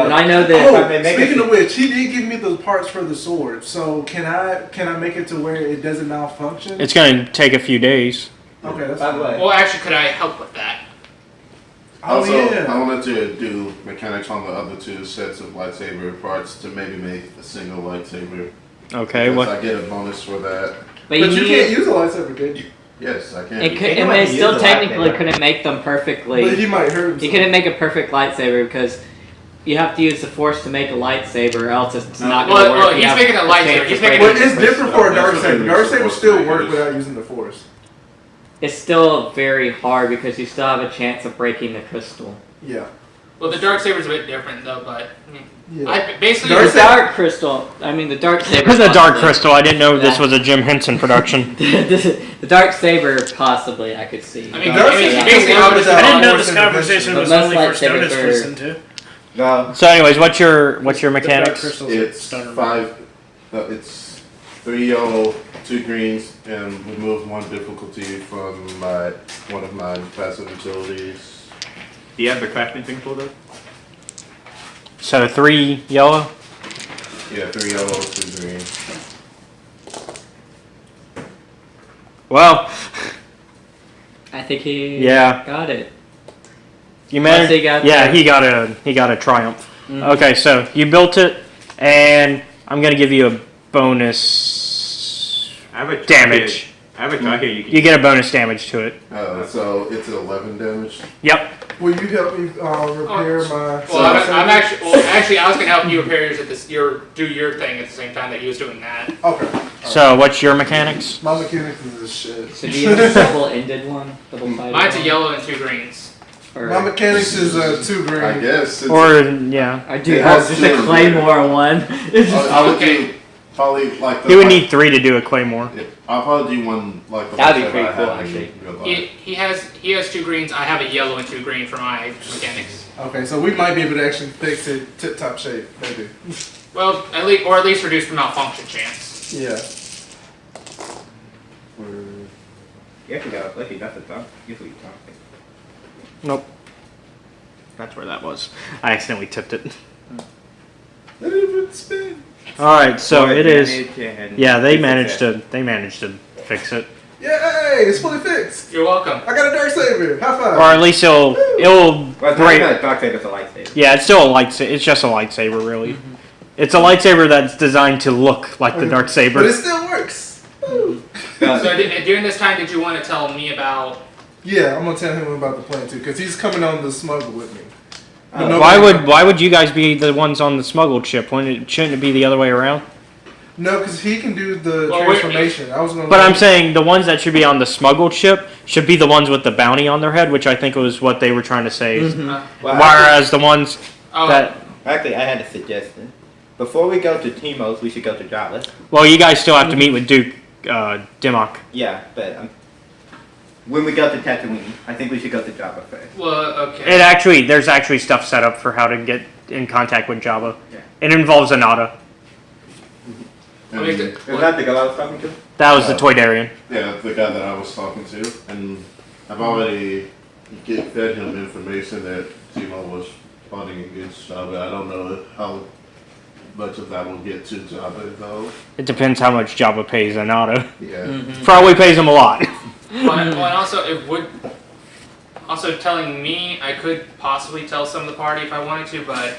And I know that. Speaking of which, he did give me the parts for the sword. So can I make it to where it doesn't malfunction? It's going to take a few days. Okay, that's fine. Well, actually, could I help with that? Also, yeah. I wanted to do mechanics on the other two sets of lightsaber parts to maybe make a single lightsaber. Okay, Because what? I get a bonus for that. But you can't use a lightsaber, can you? Yes, I can. It still technically couldn't make them perfectly. But he might hurt himself. You couldn't make a perfect lightsaber because you have to use the Force to make a lightsaber, or else it's not going to work. Well, he's making a lightsaber. It's different for a darksaber. Darksabers still work without using the Force. It's still very hard because you still have a chance of breaking the crystal. Yeah. Well, the darksaber's a bit different though, but yeah. I basically the dark crystal. I mean, the dark saber. The dark crystal. I didn't know this was a Jim Henson production. The dark saber, possibly, I could see. I mean, basically, I didn't know this conversation was only for Stone lightsabers Person too. No. So, anyways, what's your mechanics? It's 5. It's 3 yellow, 2 greens, and remove 1 difficulty from one of my passive abilities. Do you have the crafting thing pulled up? So 3 yellow. Yeah, 3 yellow, 2 green. Well, I think he got it. You managed. He got He got a triumph. Mm-hmm. Okay, so you built it, and I'm gonna give you a bonus I have a damage. I have a try here. You get a bonus damage to it. So it's 11 damage. Yep. Will you help me repair my? Well, I'm actually, I was gonna help you repair yours at this. Do your thing at the same time that he was doing that. Okay. So what's your mechanics? My mechanics is this shit. So do you have a double-ended one? Double-sided Mine's a one? yellow and 2 greens. Or, My mechanics is 2 green. I guess. Or yeah. I do have just a claymore one. It's just, I would do probably like the. He would need 3 to do a claymore. Yeah, I'll probably do one like the. That'd be one pretty I cool, have in actually. real life. He has 2 greens. I have a yellow and 2 green for my mechanics. Okay, so we might be able to actually fix it tip-top shape, maybe. Well, at least reduce the malfunction chance. Yeah. You actually got lucky. That's the top. Guess what you're talking. Nope. That's where that was. I accidentally tipped it. Let it even spin. All right, so it is. And Yeah, they managed to fix it, Yay! It's fully fixed. You're welcome. I got a darksaber. High five. or at least it'll Well, it's not break. even a dark saber, it's a lightsaber. Yeah, it's still a lightsaber. It's just a lightsaber, really. It's a lightsaber that's designed to look like the dark But saber. it still works. Woo. So during this time, did you want to tell me about? Yeah, I'm gonna tell him about the plan too, cause he's coming on the smuggle with me. Why would you guys be the ones on the smuggled ship? Shouldn't it be the other way around? No, cause he can do the Well, transformation. I was gonna. But I'm saying the ones that should be on the smuggled ship should be the ones with the bounty on their head, which I think was what they were trying to say. Well, Whereas the ones Oh, that, actually, I had a suggestion. Before we go to Teemo's, we should go to Jabba's. well, you guys still have to meet with Duke Dimmock. Yeah, but when we go to Tatooine, I think we should go to Jabba first. well, okay. There's actually stuff set up for how to get in contact with Jabba. Yeah. It involves Anada. Let me And, just- Is that the girl I was talking to? That was the Toydarian. yeah, the guy that I was talking to, and I've already fed him information that Teemo was plotting against Jabba. I don't know how much of that will get to Jabba though. It depends how much Jabba pays Anada. Yeah. Probably pays him a lot. Well, and also it would. Also, telling me, I could possibly tell some of the party if I wanted to, but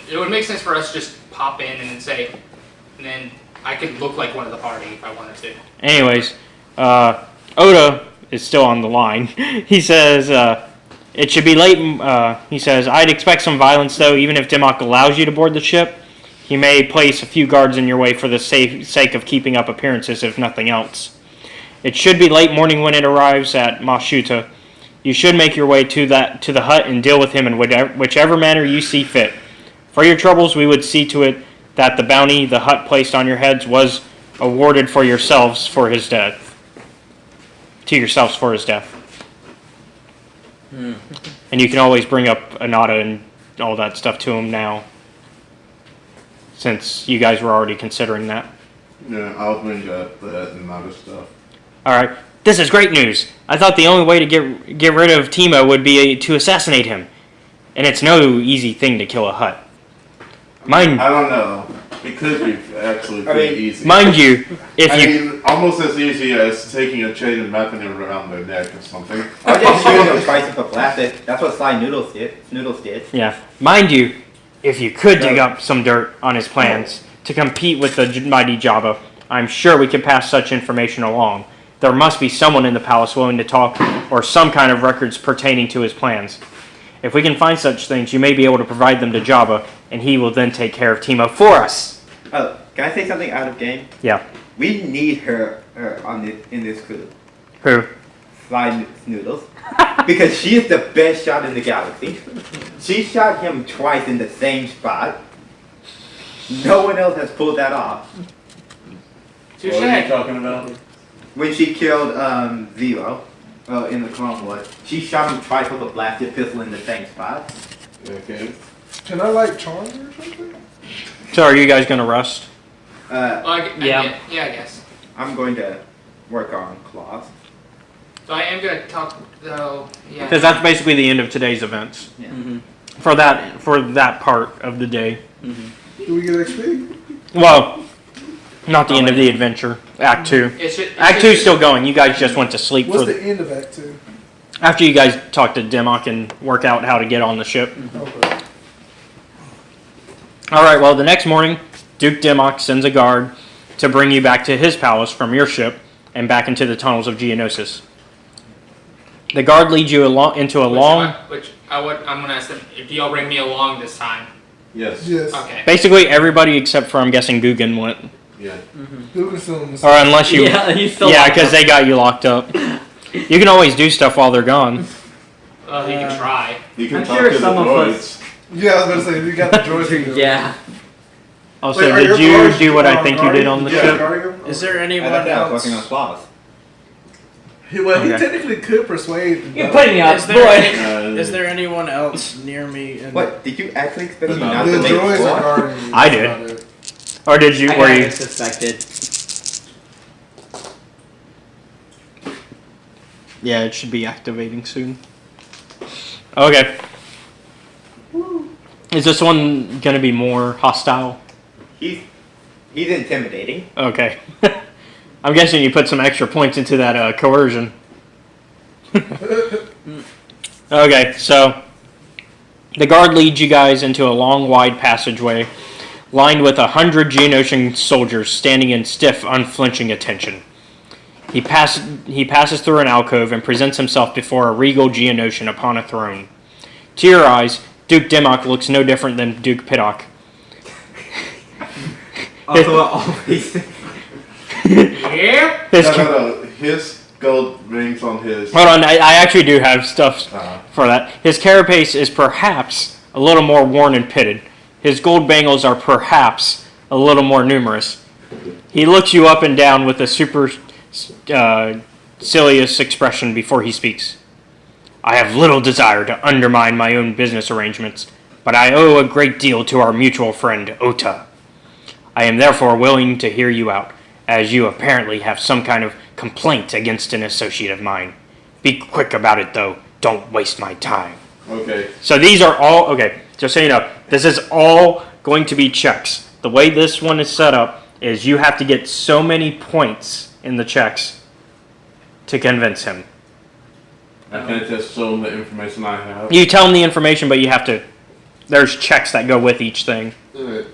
it would make sense for us to just pop in and say, and then I could look like one of the party if I wanted to. Anyways, Oda is still on the line. He says it should be late. He says, I'd expect some violence though, even if Dimmock allows you to board the ship. He may place a few guards in your way for the sake of keeping up appearances, if nothing else. It should be late morning when it arrives at Mashuta. You should make your way to the hut and deal with him in whichever manner you see fit. For your troubles, we would see to it that the bounty the hut placed on your heads was awarded for yourselves for his death. To yourselves for his death. And you can always bring up Anada and all that stuff to him now, since you guys were already considering that. Yeah, I'll bring up that and other stuff. Alright, this is great news. I thought the only way to get rid of Teemo would be to assassinate him. and it's no easy thing to kill a Hutt. Mind I don't know. It could be actually pretty easy. Mind you, if I you mean, almost as easy as taking a chain and wrapping it around their neck or something. Or just shooting them twice with a blast. That's what Sly Noodles did. yeah, mind you, if you could dig up some dirt on his plans to compete with the mighty Jabba, I'm sure we could pass such information along. There must be someone in the palace willing to talk, or some kind of records pertaining to his plans. If we can find such things, you may be able to provide them to Jabba, and he will then take care of Teemo for us. Oh, can I say something out of game? Yeah. We need her in this crew. Who? Sly Noodles. Because she is the best shot in the galaxy. She shot him twice in the same spot. No one else has pulled that off. Touche. What are you talking about? When she killed Zero in the Clone Wars, she shot him twice with a blasted pistol in the same spot. Okay. Can I like charm her or something? So are you guys going to rest? Yeah, I guess. I'm going to work on claws. So I am gonna talk though. Yeah. Because that's basically the end of today's events. Yeah. Mm-hmm. For that part of the day. Do we get XP? Well, not the end of the adventure. Act 2. Act 2 is still going. You guys just went to sleep What's for the end of Act 2? after you guys talk to Dimmock and work out how to get on the ship. Okay. Alright, well, the next morning, Duke Dimmock sends a guard to bring you back to his palace from your ship and back into the tunnels of Geonosis. The guard leads you into a long... I'm gonna ask them, do y'all bring me along this time? Yes. Yes. Okay. Basically, everybody except for, I'm guessing, Guggen went. Yeah. Duke is still in the Or unless you... Yeah, he's still Yeah, locked because up. they got you locked up. You can always do stuff while they're gone. Well, you can try. You can I'm talk sure to the some of droids. us- Yeah, I was going to say, you got the droids. Yeah. Also, Wait, are did your you guards, do what I think you did guardian? on the Yeah, ship? guardian? Is there anyone I was else? working on claws. He Okay. technically could persuade. You're putting me out, Is boy. there, is there anyone else near me? In What? Did you actually expect me The not The to make droids are claws? guarding you. I That's did. about it. Or did you? I Were kind you? of suspected. Yeah, it should be activating soon. Okay. Is this one gonna be more hostile? He's intimidating. Okay. I'm guessing you put some extra points into that coercion. Okay, so the guard leads you guys into a long, wide passageway lined with 100 Geonosian soldiers standing in stiff, unflinching attention. He passes through an alcove and presents himself before a regal Geonosian upon a throne. To your eyes, Duke Dimmock looks no different than Duke Piddock. Also, always. Yeah. No. His gold rings on his. Hold on, I actually do have stuff Uh, for that. His carapace is perhaps a little more worn and pitted. His gold bangles are perhaps a little more numerous. He looks you up and down with a supercilious expression before he speaks. I have little desire to undermine my own business arrangements, but I owe a great deal to our mutual friend, Ota. I am therefore willing to hear you out, as you apparently have some kind of complaint against an associate of mine. Be quick about it, though. Don't waste my time. okay. So these are all, okay, just so you know, this is all going to be checks. The way this one is set up is you have to get so many points in the checks to convince him. I can't just show him the information I have. You tell him the information, but you have to, there's checks that go with each thing. Alright.